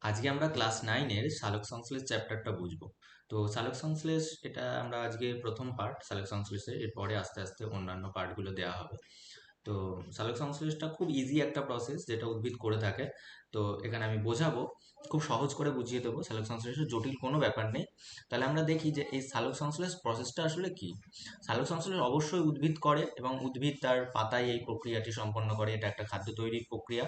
আজকে আমরা ক্লাস 9-এর সালোক সংশ্লেষ চ্যাপ্টারটা বুঝবো। তো সালোক সংশ্লেষ এটা আমরা আজকে প্রথম পার্ট সালোক সংশ্লেষের, এরপরে আস্তে আস্তে অন্যান্য পার্টগুলো দেওয়া হবে। তো সালোক সংশ্লেষটা খুব ইজি একটা প্রসেস যেটা উদ্ভিদ করে থাকে। তো এখানে আমি বোঝাবো, খুব সহজ করে বুঝিয়ে দেবো। সালোক সংশ্লেষের জটিল কোনো ব্যাপার নেই। তাহলে আমরা দেখি যে এই সালোক সংশ্লেষ প্রসেসটা আসলে কি। সালোক সংশ্লেষ অবশ্যই উদ্ভিদ করে এবং উদ্ভিদ তার পাতায় এই প্রক্রিয়াটি সম্পন্ন করে। এটা একটা খাদ্য তৈরির প্রক্রিয়া।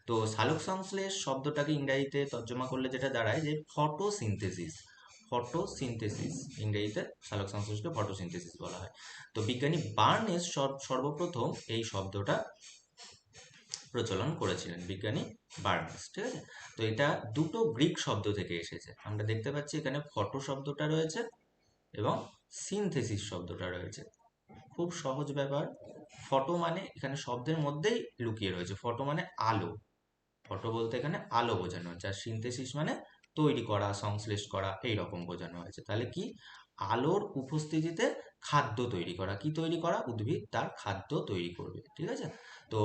তো সালোক সংশ্লেষ শব্দটাকে ইংরেজিতে তর্জমা করলে যেটা দাঁড়ায় যে ফটোসিনথেসিস। ফটোসিনথেসিস ইংরেজিতে সালোক সংশ্লেষকে ফটোসিনথেসিস বলা হয়। তো বিজ্ঞানী বার্নেস সর্বপ্রথম এই শব্দটা প্রচলন করেছিলেন, বিজ্ঞানী বার্নেস। ঠিক আছে। তো এটা দুটো গ্রিক শব্দ থেকে এসেছে। আমরা দেখতে পাচ্ছি এখানে ফটো শব্দটা রয়েছে এবং সিনথেসিস শব্দটা রয়েছে। খুব সহজ ব্যাপার। ফটো মানে এখানে শব্দের মধ্যেই লুকিয়ে রয়েছে। ফটো মানে আলো। ফটো বলতে এখানে আলো বোঝানো হচ্ছে। আর সিনথেসিস মানে তৈরি করা, সংশ্লেষ করা, এই রকম বোঝানো হয়েছে। তাহলে কি, আলোর উপস্থিতিতে খাদ্য তৈরি করা। কি তৈরি করা? উদ্ভিদ তার খাদ্য তৈরি করবে। ঠিক আছে। তো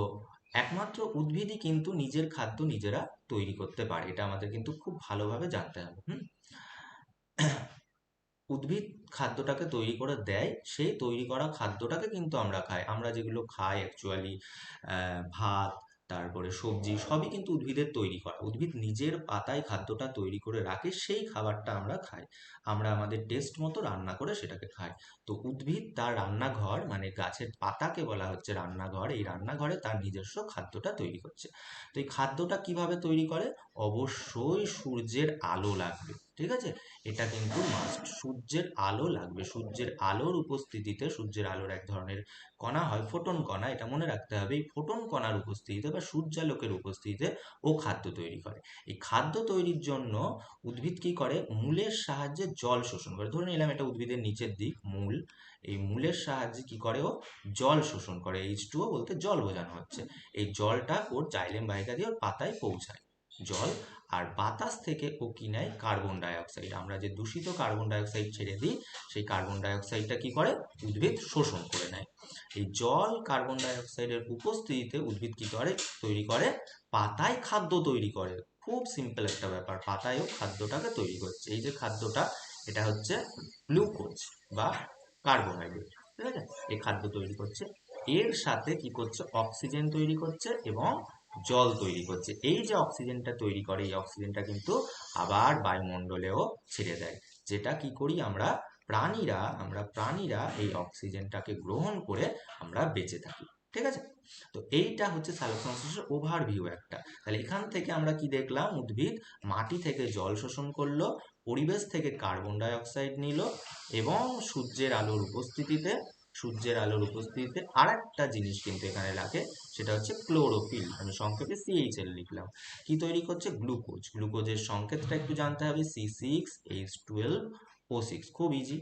একমাত্র উদ্ভিদই কিন্তু নিজের খাদ্য নিজেরা তৈরি করতে পারে। এটা আমাদের কিন্তু খুব ভালোভাবে জানতে হবে। উদ্ভিদ খাদ্যটাকে তৈরি করে দেয়, সেই তৈরি করা খাদ্যটাকে কিন্তু আমরা খাই। আমরা যেগুলো খাই অ্যাকচুয়ালি ভাত, তারপরে সবজি, সবই কিন্তু উদ্ভিদের তৈরি করা। উদ্ভিদ নিজের পাতায় খাদ্যটা তৈরি করে রাখে, সেই খাবারটা আমরা খাই। আমরা আমাদের টেস্ট মতো রান্না করে সেটাকে খাই। তো উদ্ভিদ তার রান্নাঘর, মানে গাছের পাতাকে বলা হচ্ছে রান্নাঘর, এই রান্নাঘরে তার নিজস্ব খাদ্যটা তৈরি করছে। তো এই খাদ্যটা কিভাবে তৈরি করে? অবশ্যই সূর্যের আলো লাগবে। ঠিক আছে। এটা কিন্তু মাস্ট, সূর্যের আলো লাগবে। সূর্যের আলোর উপস্থিতিতে, সূর্যের আলোর এক ধরনের কণা হয় ফোটন কণা, এটা মনে রাখতে হবে। এই ফোটন কণার উপস্থিতিতে বা সূর্যালোকের উপস্থিতিতে ও খাদ্য তৈরি করে। এই খাদ্য তৈরির জন্য উদ্ভিদ কি করে? মূলের সাহায্যে জল শোষণ করে। ধরে নিলাম এটা উদ্ভিদের নিচের দিক, মূল। এই মূলের সাহায্যে কি করে? ও জল শোষণ করে। H2O বলতে জল বোঝানো হচ্ছে। এই জলটা ওর জাইলেম বাহিকা দিয়ে ওর পাতায় পৌঁছায়, জল। আর বাতাস থেকে ও কি নেয়? Carbon die oxide. আমরা যে দূষিত কার্বন ডাই অক্সাইড ছেড়ে দিই, সেই কার্বন ডাই অক্সাইডটা কি করে? উদ্ভিদ শোষণ করে নেয়। এই জল, কার্বন ডাই অক্সাইডের উপস্থিতিতে উদ্ভিদ কি করে? তৈরি করে, পাতায় খাদ্য তৈরি করে। খুব সিম্পল একটা ব্যাপার, পাতায়ও খাদ্যটাকে তৈরি করছে। এই যে খাদ্যটা, এটা হচ্ছে গ্লুকোজ বা কার্বোহাইড্রেট। ঠিক আছে। এই খাদ্য তৈরি করছে, এর সাথে কি করছে? অক্সিজেন তৈরি করছে এবং জল তৈরি করছে। এই যে অক্সিজেনটা তৈরি করে, এই অক্সিজেনটা কিন্তু আবার বায়ুমণ্ডলেও ছেড়ে দেয়। যেটা কি করি আমরা প্রাণীরা এই অক্সিজেনটাকে গ্রহণ করে আমরা বেঁচে থাকি। ঠিক আছে। তো এইটা হচ্ছে সালোক সংশ্লেষের ওভারভিউ একটা। তাহলে এখান থেকে আমরা কি দেখলাম? উদ্ভিদ মাটি থেকে জল শোষণ করলো, পরিবেশ থেকে কার্বন ডাই অক্সাইড নিল এবং সূর্যের আলোর উপস্থিতিতে আর একটা জিনিস কিন্তু এখানে লাগে, সেটা হচ্ছে ক্লোরোফিল। আমি সংক্ষেপে CHL লিখলাম। কি তৈরি করছে? গ্লুকোজ। গ্লুকোজের সংকেতটা একটু জানতে হবে, C6H12O6। খুব ইজি।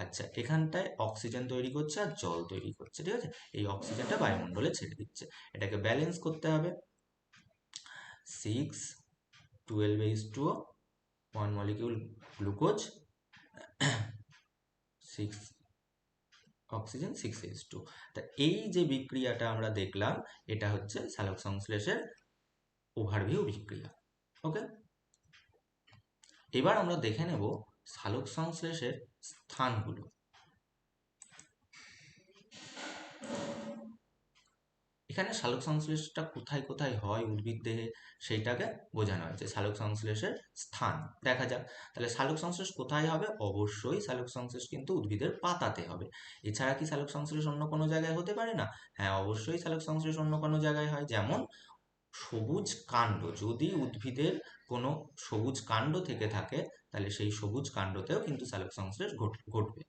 আচ্ছা, এখানটায় অক্সিজেন তৈরি করছে আর জল তৈরি করছে। ঠিক আছে। এই অক্সিজেনটা বায়ুমণ্ডলে ছেড়ে দিচ্ছে। এটাকে ব্যালেন্স করতে হবে। 6 12H2O, 1 molecule glucose, 6 oxygen, 6H2। তা এই যে বিক্রিয়াটা আমরা দেখলাম, এটা হচ্ছে সালোক সংশ্লেষের ওভারভিউ বিক্রিয়া। ওকে। এবার আমরা দেখে নেব সালোক সংশ্লেষের স্থানগুলো। এখানে সালোক সংশ্লেষটা কোথায় কোথায় হয় উদ্ভিদ দেহে, সেইটাকে বোঝানো হয়েছে। সালোক সংশ্লেষের স্থান দেখা যাক। তাহলে সালোক সংশ্লেষ কোথায় হবে? অবশ্যই সালোক সংশ্লেষ কিন্তু উদ্ভিদের পাতাতে হবে। এছাড়া কি সালোক সংশ্লেষ অন্য কোনো জায়গায় হতে পারে না? হ্যাঁ, অবশ্যই সালোক সংশ্লেষ অন্য কোনো জায়গায় হয়। যেমন সবুজ কাণ্ড, যদি উদ্ভিদের কোনো সবুজ কাণ্ড থেকে থাকে, তাহলে সেই সবুজ কাণ্ডতেও কিন্তু সালোক সংশ্লেষ ঘটবে।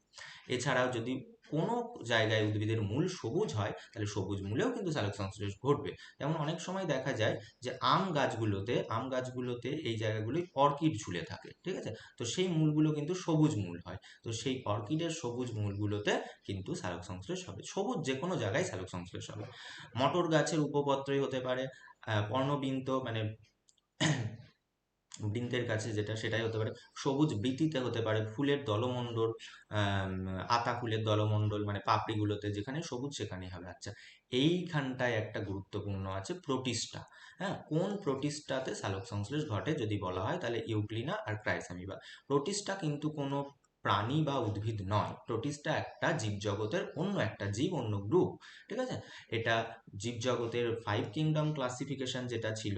এছাড়াও যদি কোনো জায়গায় উদ্ভিদের মূল সবুজ হয়, তাহলে সবুজ মূলেও কিন্তু সালোক সংশ্লেষ ঘটবে। যেমন অনেক সময় দেখা যায় যে আম গাছগুলোতে এই জায়গাগুলোই অর্কিড ঝুলে থাকে। ঠিক আছে। তো সেই মূলগুলো কিন্তু সবুজ মূল হয়। তো সেই অর্কিডের সবুজ মূলগুলোতে কিন্তু সালোক সংশ্লেষ হবে। সবুজ যে কোনো জায়গায় সালোক সংশ্লেষ হবে। মটর গাছের উপপত্রই হতে পারে, পর্ণবিন্ত মানে বৃন্তের কাছে যেটা সেটাই হতে পারে, সবুজ বৃতিতে হতে পারে, ফুলের দলমণ্ডল, আতা ফুলের দলমণ্ডল মানে পাপড়িগুলোতে যেখানে সবুজ সেখানেই হবে। আচ্ছা, এইখানটায় একটা গুরুত্বপূর্ণ আছে প্রোটিস্টা। হ্যাঁ, কোন প্রোটিস্টাতে সালোক সংশ্লেষ ঘটে যদি বলা হয় তাহলে ইউগ্লিনা আর ক্রাইসামিবা। প্রোটিস্টা কিন্তু কোনো প্রাণী বা উদ্ভিদ নয়, প্রোটিস্টা একটা জীবজগতের অন্য একটা জীব, অন্য গ্রুপ। ঠিক আছে, এটা জীবজগতের 5 কিংডম ক্লাসিফিকেশন যেটা ছিল,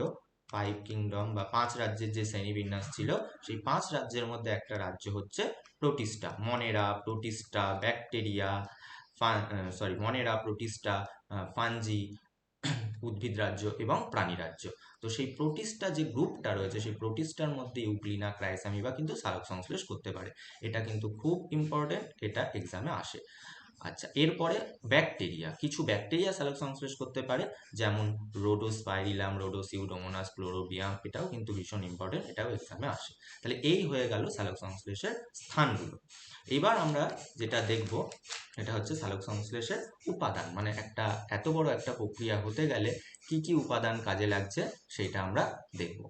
5 কিংডম বা 5 রাজ্যের যে শ্রেণীবিন্যাস ছিল, সেই 5 রাজ্যের মধ্যে একটা রাজ্য হচ্ছে Protista. মনেরা, Protista, bacteria, মনেরা, Protista, fungi, উদ্ভিদ রাজ্য এবং প্রাণী রাজ্য। তো সেই প্রোটিস্টা যে গ্রুপটা রয়েছে, সেই প্রোটিস্টার মধ্যে ইউগ্লিনা, ক্রাইসামিবা কিন্তু সালোক সংশ্লেষ করতে পারে। এটা কিন্তু খুব ইম্পর্টেন্ট, এটা এক্সামে আসে। আচ্ছা, এরপরে ব্যাকটেরিয়া, কিছু ব্যাকটেরিয়া সালোক সংশ্লেষ করতে পারে, যেমন রোডোস্পাইরিলাম, রোডোসিউডোমোনাস, ক্লোরোবিয়াম, এটাও কিন্তু ভীষণ ইম্পর্টেন্ট, এটাও এক্সামে আসে। তাহলে এই হয়ে গেল সালোক সংশ্লেষের স্থানগুলো। এবার আমরা যেটা দেখব এটা হচ্ছে সালোক সংশ্লেষের উপাদান, মানে একটা এত বড় একটা প্রক্রিয়া হতে গেলে কি কি উপাদান কাজে লাগছে সেটা আমরা দেখব।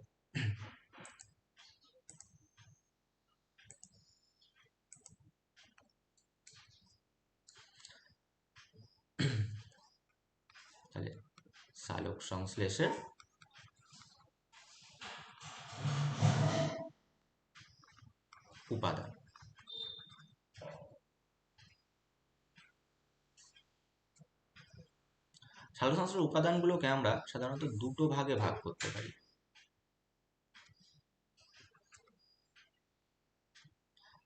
তাহলে সালোক সংশ্লেষের উপাদান। সালোক সংশ্লেষের উপাদানগুলোকে আমরা সাধারণত দুটো ভাগে ভাগ করতে পারি।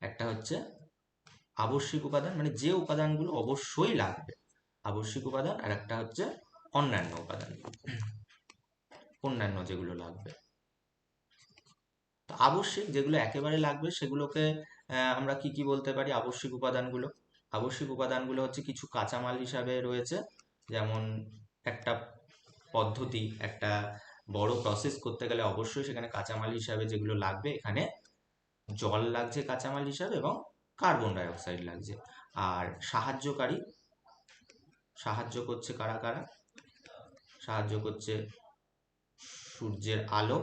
একটা হচ্ছে আবশ্যিক উপাদান, মানে যে উপাদানগুলো অবশ্যই লাগবে, আবশ্যিক উপাদান। আর একটা হচ্ছে অন্যান্য উপাদান, অন্যান্য যেগুলো লাগবে। তো আবশ্যিক যেগুলো একেবারে লাগবে সেগুলোকে আমরা কি কি বলতে পারি আবশ্যিক উপাদানগুলো? আবশ্যিক উপাদানগুলো হচ্ছে কিছু কাঁচামাল হিসাবে রয়েছে, যেমন একটা পদ্ধতি, একটা বড় প্রসেস করতে গেলে অবশ্যই সেখানে কাঁচামাল হিসাবে যেগুলো লাগবে, এখানে জল লাগছে কাঁচামাল হিসাবে এবং কার্বন ডাই অক্সাইড লাগছে। আর সাহায্যকারী, সাহায্য করছে কারা কারা? সাহায্য করছে সূর্যের আলো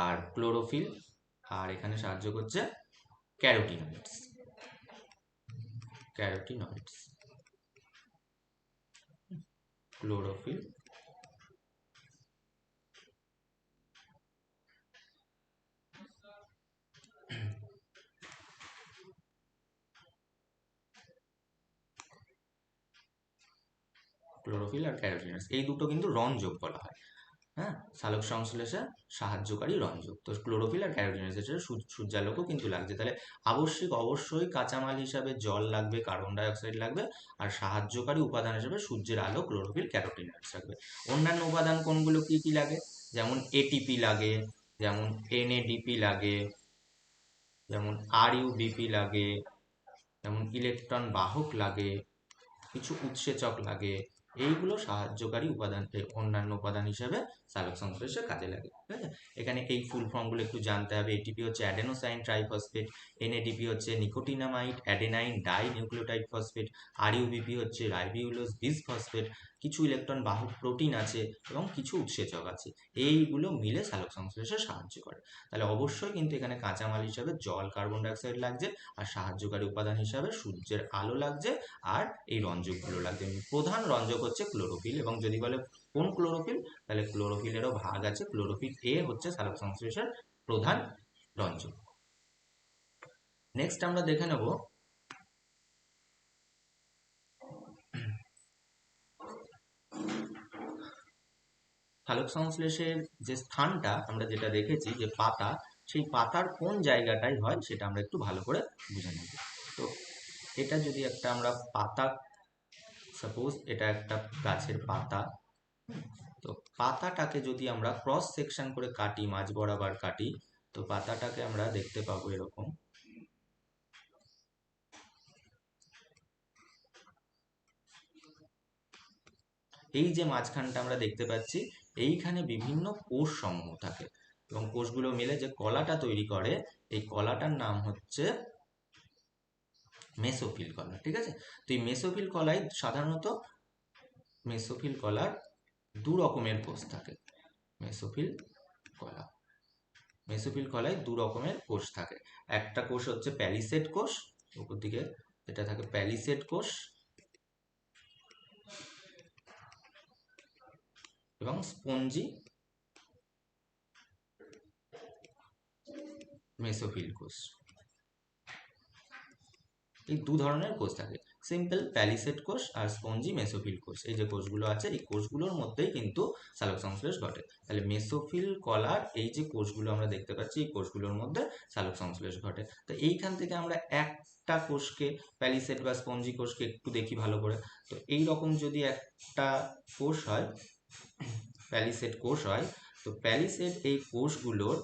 আর ক্লোরোফিল, আর এখানে সাহায্য করছে ক্যারোটিনয়েডস, ক্যারোটিনয়েডস, ক্লোরোফিল, ক্লোরোফিল আর ক্যারোটিনয়েডস, এই দুটো কিন্তু রঞ্জক বলা হয়। হ্যাঁ, সালোক সংশ্লেষে সাহায্যকারী রঞ্জক। তো ক্লোরোফিল আর ক্যারোটিনয়েডস, এটা সূর্যালোকও কিন্তু লাগছে। তাহলে আবশ্যিক অবশ্যই কাঁচামাল হিসাবে জল লাগবে, কার্বন ডাই অক্সাইড লাগবে, আর সাহায্যকারী উপাদান হিসেবে সূর্যের আলো, ক্লোরোফিল, ক্যারোটিনয়েডস লাগবে। অন্যান্য উপাদান কোনগুলো কি কি লাগে? যেমন এটিপি লাগে, যেমন এনএডিপি লাগে, যেমন আরইউবিপি লাগে, যেমন ইলেকট্রন বাহক লাগে, কিছু উৎসেচক লাগে। এইগুলো সাহায্যকারী উপাদান, অন্যান্য উপাদান হিসেবে সালোক সংশ্লেষে কাজে লাগে। ঠিক আছে, এখানে এই ফুল ফর্মগুলো একটু জানতে হবে। এটিপি হচ্ছে অ্যাডেনোসাইন ট্রাইফসফেট, এনএডিপি হচ্ছে nicotinamide adenine die nucleotide phosphate, RuBP হচ্ছে রাইবিউলোজ বিসফসফেট, কিছু ইলেকট্রন বাহক প্রোটিন আছে এবং কিছু উৎসেচক আছে। এইগুলো মিলে সালোক সংশ্লেষে সাহায্য করে। তাহলে অবশ্যই কিন্তু এখানে কাঁচামাল হিসাবে জল, কার্বন ডাইঅক্সাইড লাগছে, আর সাহায্যকারী উপাদান হিসাবে সূর্যের আলো লাগছে, আর এই রঞ্জকগুলো লাগছে। প্রধান রঞ্জক হচ্ছে ক্লোরোফিল, এবং যদি বলে কোন ক্লোরোফিল, তাহলে ক্লোরোফিলেরও ভাগ আছে। ক্লোরোফিল এ হচ্ছে সালোক সংশ্লেষের প্রধান রঞ্জক। নেক্সট আমরা দেখে নেব সালোক সংশ্লেষের যে স্থানটা আমরা যেটা দেখেছি যে পাতা, সেই পাতার কোন জায়গাটায় হয় সেটা আমরা একটু ভালো করে বুঝে নেব। তো এটা যদি একটা আমরা পাতা, সাপোজ এটা একটা গাছের পাতা, তো পাতাটাকে যদি আমরা ক্রস সেকশন করে কাটি, মাঝ বরাবর কাটি, তো পাতাটাকে আমরা দেখতে পাবো এরকম। এই যে মাঝখানটা আমরা দেখতে পাচ্ছি, এইখানে বিভিন্ন কোষ সমূহ থাকে, এবং কোষগুলো মিলে যে কলাটা তৈরি করে, এই কলাটার নাম হচ্ছে মেসোফিল কলা। ঠিক আছে, তো এই মেসোফিল কলায় সাধারণত, মেসোফিল কলার দু রকমের কোষ থাকে। মেসোফিল কলা। মেসোফিল কলায় দু রকমের কোষ থাকে, একটা কোষ হচ্ছে প্যালিসেড কোষ, উপর দিকে যেটা থাকে প্যালিসেড কোষ, এবং স্পঞ্জি মেসোফিল কোষ। এই দু ধরনের কোষ থাকে, সিম্পল প্যালিসেড কোষ আর স্পঞ্জি মেসোফিল কোষ। এই যে কোষগুলো আছে এই কোষগুলোর মধ্যেই কিন্তু সালোক সংশ্লেষ ঘটে। তাহলে মেসোফিল কলার এই যে কোষগুলো আমরা দেখতে পাচ্ছি এই কোষগুলোর মধ্যে সালোক সংশ্লেষ ঘটে। তো এইখান থেকে আমরা একটা কোষকে প্যালিসেড বা স্পঞ্জি কোষকে একটু দেখি ভালো করে। তো এই রকম যদি একটা কোষ হয়, প্যালিসেড কোষ হয়, তো প্যালিসেড এই কোষগুলোর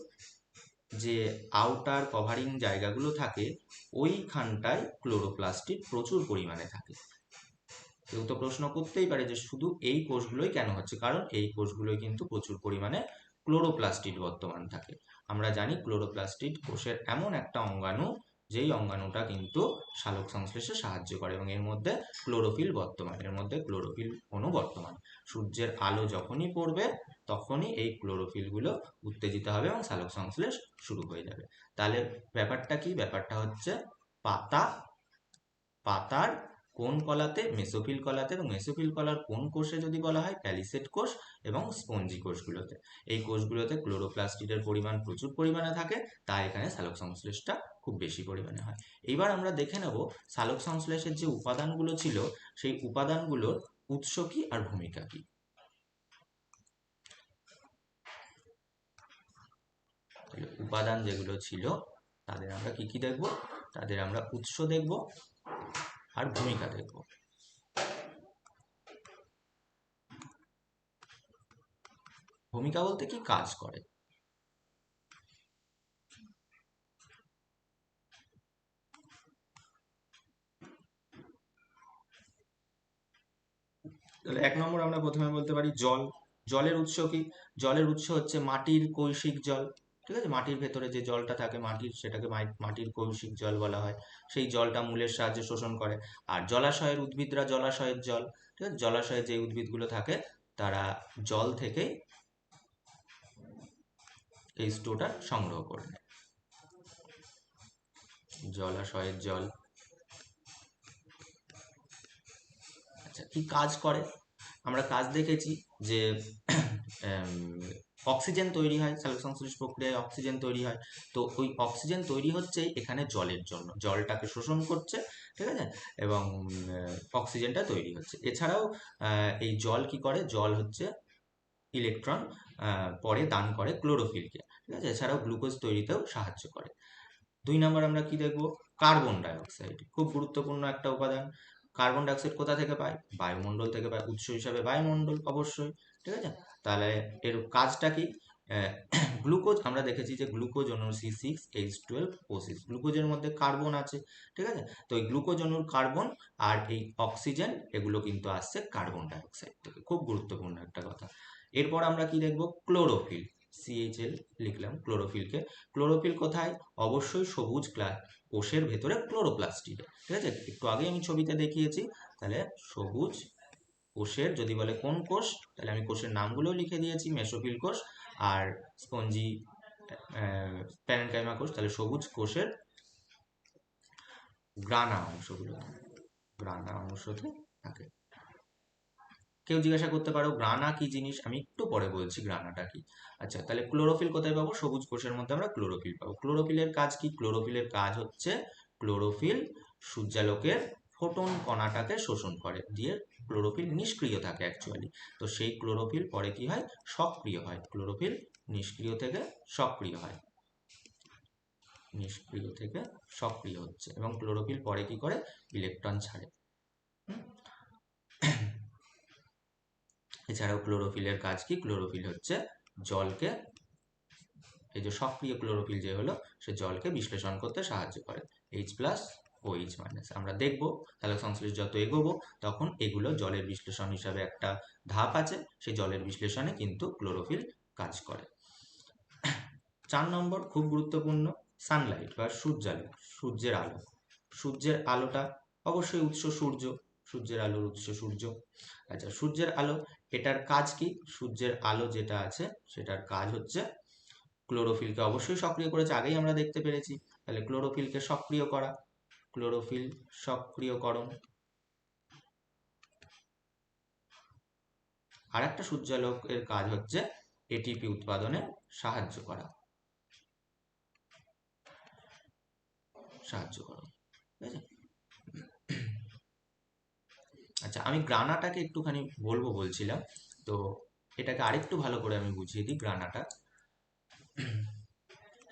যে আউটার কভারিং জায়গাগুলো থাকে ওইখানটায় ক্লোরোপ্লাস্টিড প্রচুর পরিমাণে থাকে। কেউ তো প্রশ্ন করতেই পারে যে শুধু এই কোষগুলোই কেন হচ্ছে, কারণ এই কোষগুলোই কিন্তু প্রচুর পরিমাণে ক্লোরোপ্লাস্টিড বর্তমান থাকে। আমরা জানি ক্লোরোপ্লাস্টিড কোষের এমন একটা অঙ্গাণু যেই অঙ্গাণুটা কিন্তু সালোক সংশ্লেষে সাহায্য করে, এবং এর মধ্যে ক্লোরোফিল বর্তমান, এর মধ্যে ক্লোরোফিল অণু বর্তমান। সূর্যের আলো যখনই পড়বে তখনই এই ক্লোরোফিলগুলো উত্তেজিত হবে এবং সালোক সংশ্লেষ শুরু হয়ে যাবে। তাহলে ব্যাপারটা কি? ব্যাপারটা হচ্ছে পাতার কোন কলাতে? মেসোফিল কলাতে। এবং মেসোফিল কলার কোন কোষে যদি বলা হয়? প্যালিসেড কোষ এবং স্পঞ্জি কোষগুলোতে। এই কোষগুলোতে ক্লোরোপ্লাস্টিডের পরিমাণ প্রচুর পরিমাণে থাকে, তাই এখানে সালোক সংশ্লেষটা খুব বেশি পরিমাণে হয়। এইবার আমরা দেখে নেব সালোক সংশ্লেষের যে উপাদানগুলো ছিল সেই উপাদানগুলোর উৎস কি আর ভূমিকা কি। উপাদান যেগুলো ছিল তাদের আমরা কি কি দেখব? তাদের আমরা উৎস দেখব আর ভূমিকা দেখব। ভূমিকা বলতে কি কাজ করে। তাহলে 1 নম্বর আমরা প্রথমে বলতে পারি জল। জলের উৎস কি? জলের উৎস হচ্ছে মাটির কৈশিক জল। ঠিক আছে, মাটির ভেতরে যে জলটা থাকে মাটির, সেটাকে মাটির কৈশিক জল বলা হয়। সেই জলটা মূলের সাহায্যে শোষণ করে। আর জলাশয়ের উদ্ভিদরা জলাশয়ের জল, ঠিক আছে, জলাশয়ে যে উদ্ভিদগুলো থাকে তারা জল থেকে এই স্টোটা সংগ্রহ করে নেয়। জলাশয়ের জল। আচ্ছা, কি কাজ করে? আমরা কাজ দেখেছি যে অক্সিজেন তৈরি হয়, সালোক সংশ্লেষ প্রক্রিয়ায় অক্সিজেন তৈরি হয়। তো ওই অক্সিজেন তৈরি হচ্ছে এখানে জলের জন্য, জলটাকে শোষণ করছে, ঠিক আছে, এবং অক্সিজেনটা তৈরি হচ্ছে। এছাড়াও এই জল কি করে? জল হচ্ছে ইলেকট্রন পরে দান করে ক্লোরোফিলকে, ঠিক আছে। এছাড়াও গ্লুকোজ তৈরিতেও সাহায্য করে। 2 নম্বর আমরা কি দেখব? কার্বন ডাইঅক্সাইড, খুব গুরুত্বপূর্ণ একটা উপাদান। কার্বন ডাইঅক্সাইড কোথা থেকে পাই? বায়ুমণ্ডল থেকে পাই। উৎস হিসাবে বায়ুমণ্ডল অবশ্যই, ঠিক আছে। তাহলে এর কাজটা কি? গ্লুকোজ, আমরা দেখেছি যে গ্লুকোজ অণুর C6H12O6, গ্লুকোজের মধ্যে কার্বন আছে, ঠিক আছে। তো এই গ্লুকোজ অণুর কার্বন আর এই অক্সিজেন এগুলো কিন্তু আসছে কার্বন ডাইঅক্সাইড থেকে, খুব গুরুত্বপূর্ণ একটা কথা। এরপর আমরা কি দেখব? ক্লোরোফিল, CHL লিখলাম ক্লোরোফিলকে। ক্লোরোফিল কোথায়? অবশ্যই সবুজ কোষের ভেতরে ক্লোরোপ্লাস্টিডে, ঠিক আছে, একটু আগে আমি ছবিতে দেখিয়েছি। তাহলে সবুজ কোষের, যদি বলে কোন কোষ, তাহলে আমি কোষের নামগুলো লিখে দিয়েছি, মেসোফিল কোষ আর স্পঞ্জি প্যারেনকাইমা কোষ। তাহলে সবুজ কোষের গ্রানা অংশতে থাকে। কেউ জিজ্ঞাসা করতে পারো গ্রানা কি জিনিস, আমি একটু পরে বলছি গ্রানাটা কি। আচ্ছা, তাহলে ক্লোরোফিল কোথায় পাবো? সবুজ কোষের মধ্যে আমরা ক্লোরোফিল পাবো। ক্লোরোফিলের কাজ কি? ক্লোরোফিলের কাজ হচ্ছে ক্লোরোফিল সূর্যালোকের ফোটন কণাটাকে শোষণ করে, দিয়ে ক্লোরোফিল নিষ্ক্রিয় থাকে অ্যাকচুয়ালি। তো সেই ক্লোরোফিল পরে কি হয়? সক্রিয় হয়। ক্লোরোফিল নিষ্ক্রিয় থেকে সক্রিয় হয়, নিষ্ক্রিয় থেকে সক্রিয় হচ্ছে, এবং ক্লোরোফিল পরে কি করে? ইলেকট্রন ছাড়ে। এছাড়াও ক্লোরোফিলের কাজ কি? ক্লোরোফিল হচ্ছে জলকে, এই যে সক্রিয় ক্লোরোফিল যে হলো, সে জলকে বিশ্লেষণ করতে সাহায্য করে, H+OH-। আমরা দেখব সালোক সংশ্লেষ যত এগোবো তখন এগুলো জলের বিশ্লেষণ হিসাবে একটা ধাপ আছে, সেই জলের বিশ্লেষণে কিন্তু ক্লোরোফিল কাজ করে। 4 নম্বর খুব গুরুত্বপূর্ণ, সানলাইট বা সূর্যালোক, সূর্যের আলো। সূর্যের আলোটা অবশ্যই উৎস সূর্য, সূর্যের আলোর উৎস সূর্য। আচ্ছা, সূর্যের আলো, এটার কাজ কি? সূর্যের আলো যেটা আছে সেটার কাজ হচ্ছে ক্লোরোফিলকে অবশ্যই সক্রিয় করেছে, আগেই আমরা দেখতে পেরেছি। তাহলে ক্লোরোফিলকে সক্রিয় করা, ক্লোরোফিল সক্রিয়করণ। আর একটা সূর্যালোকের কাজ হচ্ছে এটিপি উৎপাদনে সাহায্য করা, ঠিক আছে? আচ্ছা, আমি গ্রানাটাকে একটুখানি বলছিলাম, তো এটাকে আরেকটু ভালো করে আমি বুঝিয়ে দিই গ্রানাটা।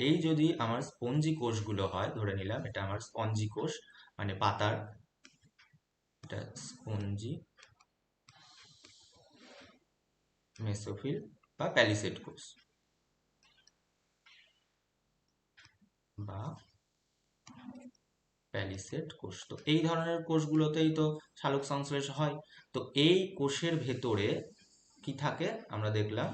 এই যদি আমার স্পঞ্জি কোষগুলো হয়, ধরে নিলাম এটা আমার স্পঞ্জি কোষ, মানে পাতার, এটা স্পঞ্জি মেসোফিল বা প্যালিসেড কোষ বা প্যালিসেড কোষ। তো এই ধরনের কোষগুলোতেই তো সালোক সংশ্লেষ হয়। তো এই কোষের ভেতরে কি থাকে আমরা দেখলাম,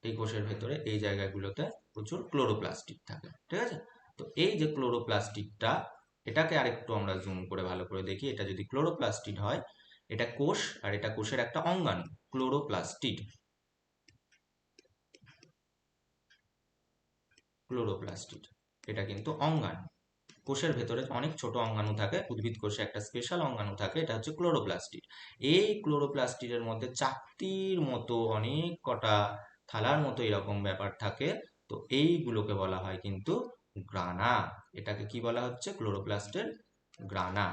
এই কোষের ভেতরে এই জায়গাগুলোতে প্রচুর ক্লোরোপ্লাস্টিক থাকে, ঠিক আছে? তো এই যে ক্লোরোপ্লাস্টিকটা, এটাকে আরেকটু আমরা জুম করে ভালো করে দেখি। এটা যদি ক্লোরোপ্লাস্টিড হয়, এটা কোষ, আর এটা কোষের একটা অঙ্গাণু, ক্লোরোপ্লাস্টিড। ক্লোরোপ্লাস্টিড এটা কিন্তু অঙ্গাণু। কোষের ভেতরে অনেক ছোট অঙ্গাণু থাকে, উদ্ভিদ কোষে একটা স্পেশাল অঙ্গাণু থাকে, এটা হচ্ছে ক্লোরোপ্লাস্টিড। এই ক্লোরোপ্লাস্টিডের মধ্যে চাকতির মতো অনেক কটা থালার মতো এরকম ব্যাপার থাকে। তো এইগুলোকে বলা হয় কিন্তু গ্রানা। এটাকে কি বলা হচ্ছে? ক্লোরোপ্লাস্টের গ্রানা।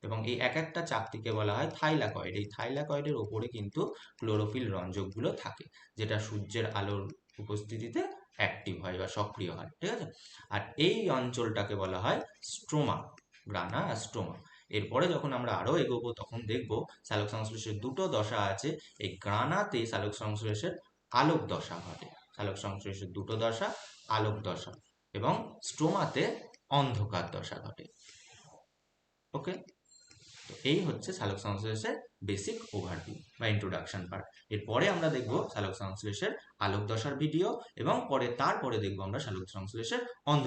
এবং এই এক একটা চাকতিকে বলা হয় থাইলাকয়েড। এই থাইলাকয়েডের ওপরে কিন্তু ক্লোরোফিল রঞ্জকগুলো থাকে, যেটা সূর্যের আলোর উপস্থিতিতে অ্যাক্টিভ হয় বা সক্রিয় হয়, ঠিক আছে? আর এই অঞ্চলটাকে বলা হয় স্ট্রোমা, গ্রানা আর স্ট্রোমা। এরপরে যখন আমরা আরো এগোবো তখন দেখব সালোক সংশ্লেষের দুটো দশা আছে। এই গ্রানাতে সালোক সংশ্লেষের আলোক দশা ঘটে, সালোক সংশ্লেষের দুটো দশা, আলোক দশা, এবং স্ট্রোমাতে অন্ধকার দশা ঘটে। ওকে, তো এই হচ্ছে সালোক সংশ্লেষের বেসিক ওভারভিউ বা ইন্ট্রোডাকশন পার্ট। এরপরে আমরা দেখব সালোক সংশ্লেষের আলোক দশার ভিডিও, এবং তারপরে দেখব আমরা সালোক সংশ্লেষের অন্ধকার